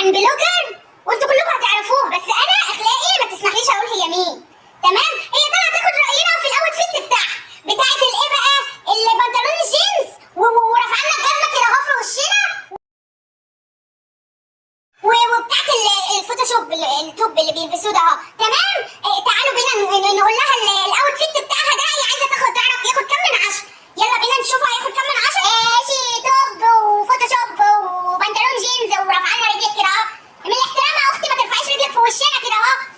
عن بلوجر وانتوا كلكم هتعرفوها، بس انا اخلاقي ما تسمحليش اقول هي مين. تمام؟ هي طلعت تاخد راينا في الاوتفيت بتاعها، بتاعت الايه بقى، البنطلون الجينز ورفعنا الجزمه كده اهو في وشنا، وبتاعت الفوتوشوب التوب اللي بيلبسوه ده اهو. تمام؟ تعالوا بينا نقول لها الاوتفيت بتاعها ده هي عايزه تعرف ياخد كام من 10. يلا بينا نشوف هياخد كام من 10. ماشي، توب وفوتوشوب وبنطلون جينز ورفعنا رجلك كده اهو. من الاحترام يا اختي ما ترفعيش رجلك في وشنا كده اهو.